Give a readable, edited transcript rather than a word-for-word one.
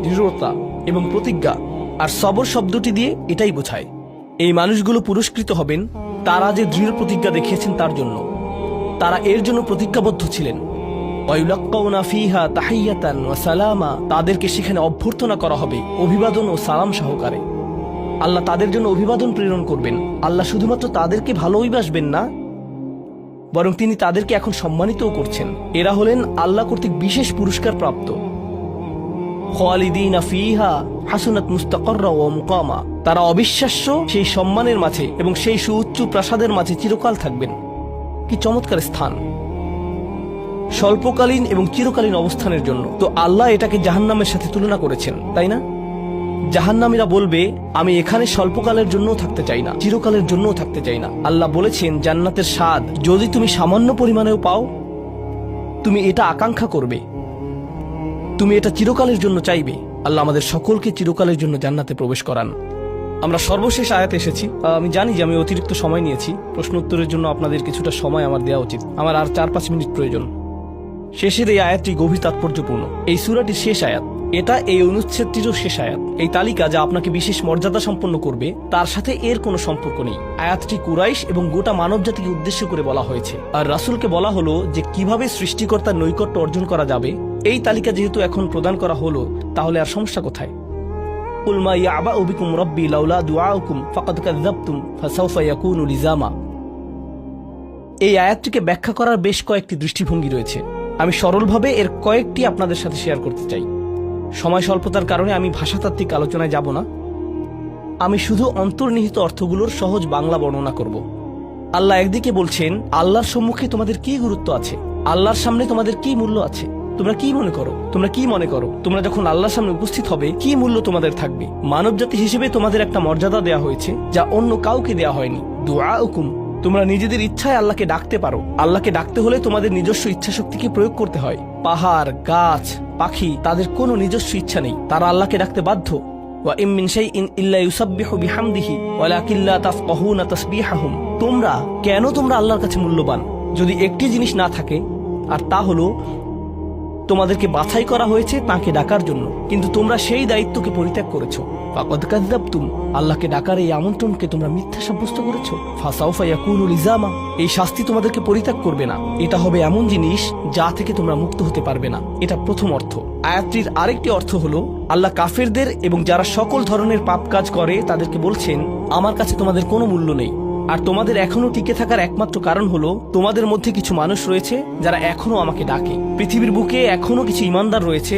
দৃঢ়তা এবং প্রতিজ্ঞা। আর সবর শব্দটি দিয়ে এটাই বোঝায়। এই মানুষগুলো পুরস্কৃত হবেন তারা যে দৃঢ় প্রতিজ্ঞা দেখিয়েছেন তার জন্য। তারা এর জন্য প্রতিজ্ঞাবদ্ধ ছিলেন। ওয়ায়ুলাক্কাউনা ফিহা তাহিয়াতান ওয়া সালামা, তাদেরকে সেখানে অভ্যর্থনা করা হবে অভিবাদন ও সালাম সহকারে। আল্লাহ তাদের জন্য অভিবাদন প্রেরণ করবেন। আল্লাহ শুধুমাত্র তাদেরকে ভালোবাসবেন না, বরং তিনি তাদেরকে এখন সম্মানিতও করছেন। এরা হলেন আল্লাহ কর্তৃক বিশেষ পুরস্কার প্রাপ্ত। খালিদিনা ফিহা হাসুনাত মুস্তাকাররা ওয়া মুকামা, তারা অবিশ্বাস্য সেই সম্মানের মাঝে এবং সেই সুউচ্চ প্রাসাদের মাঝে চিরকাল থাকবেন। কি চমৎকার স্থান! স্বল্পকালীন এবং চিরকালীন অবস্থানের জন্য। তো আল্লাহ এটাকে জাহান্নামের সাথে তুলনা করেছেন, তাই না? জাহান্নামীরা বলবে, আমি এখানে স্বল্পকালের জন্যও থাকতে চাই না, চিরকালের জন্যও থাকতে চাই না। আল্লাহ বলেছেন, জান্নাতের স্বাদ যদি তুমি সামান্য পরিমাণেও পাও, তুমি এটা আকাঙ্ক্ষা করবে, তুমি এটা চিরকালের জন্য চাইবে। আল্লাহ আমাদের সকলকে চিরকালের জন্য জান্নাতে প্রবেশ করান। আমরা সর্বশেষ আয়াতে এসেছি। আমি জানি যে আমি অতিরিক্ত সময় নিয়েছি। প্রশ্ন উত্তরের জন্য আপনাদের কিছুটা সময় আমার দেওয়া উচিত। আমার আর 4-5 মিনিট প্রয়োজন। শেষের এই আয়াতটি গভীর তাৎপর্যপূর্ণ। এই সূরাটির শেষ আয়াত, এটা এই অনুচ্ছেদটিরও শেষ আয়াত। এই তালিকা যা আপনাকে বিশেষ মর্যাদা সম্পন্ন করবে তার সাথে এর কোনো সম্পর্ক নেই। আয়াতটি কুরাইশ এবং গোটা মানব জাতিকে উদ্দেশ্য করে বলা হয়েছে। আর রাসূলকে বলা হলো যে কিভাবে সৃষ্টিকর্তার নৈকট্য অর্জন করা যাবে। এই তালিকা যেহেতু এখন প্রদান করা হলো, তাহলে আর সমস্যা কোথায়? কুল মা ইয়াবাউ বিকুম রাব্বি লাউলা দুআউকুম ফাকাদ কাযাবতুম ফাসাউফা ইয়াকুনু লিজামা। এই আয়াতটিকে ব্যাখ্যা করার বেশ কয়েকটি দৃষ্টিভঙ্গি রয়েছে। আমি সরলভাবে এর কয়েকটি আপনাদের সাথে শেয়ার করতে চাই। সময় স্বল্পতার কারণে আমি ভাষাতাত্ত্বিক আলোচনায় যাব না। আমি শুধু অন্তর্নিহিত অর্থগুলোর সহজ বাংলা বর্ণনা করব। আল্লাহ একদিকে বলছেন, আল্লাহর সম্মুখে তোমাদের কি গুরুত্ব আছে, আল্লাহর সামনে তোমাদের কি মূল্য আছে, তোমরা কি মনে করো, তোমরা যখন আল্লাহর সামনে উপস্থিত হবে কি মূল্য তোমাদের থাকবে। মানব জাতি হিসেবে তোমাদের একটা মর্যাদা দেয়া হয়েছে যা অন্য কাউকে দেয়া হয়নি। দুআউকুম, তোমরা নিজেদের ইচ্ছায় আল্লাহকে ডাকতে পারো। আল্লাহকে ডাকতে হলে তোমাদের নিজস্ব ইচ্ছা শক্তিকে প্রয়োগ করতে হয়। পাহাড়, গাছ, পাখি, তাদের কোনো নিজস্ব ইচ্ছা নেই, তারা আল্লাহকে ডাকতে বাধ্য। ওয়া ইম মিন শাইইন ইল্লা ইউসাব্বিহু বিহামদিহি ওয়ালাকিন লা তাফকাহুনা তাসবিহাহুম। তোমরা আল্লাহর কাছে মূল্যবান যদি একটি জিনিস না থাকে, আর তা হলো তোমাদেরকে বাছাই করা হয়েছে তাকে ডাকার জন্য, কিন্তু তোমরা সেই দায়িত্বকে পরিত্যাগ করেছো। ফাকাদ কাযাবতুম, আল্লাহকে ডাকার এই আমন্ত্রণকে তোমরা মিথ্যা সাব্যস্ত করেছো। ফাসাউফা ইয়াকুনু লিজামা, এই শাস্তি তোমাদেরকে পরিত্যাগ করবে না। এটা হবে এমন জিনিস যা থেকে তোমরা মুক্ত হতে পারবে না। এটা প্রথম অর্থ। আয়াতটির আরেকটি অর্থ হলো, আল্লাহ কাফেরদের এবং যারা সকল ধরনের পাপ কাজ করে তাদেরকে বলছেন, আমার কাছে তোমাদের কোনো মূল্য নেই। আর তোমাদের এখনো টিকে থাকার একমাত্র কারণ হলো তোমাদের মধ্যে কিছু মানুষ রয়েছে যারা এখনো আমাকে ডাকে। পৃথিবীর বুকে এখনো কিছু ইমানদার রয়েছে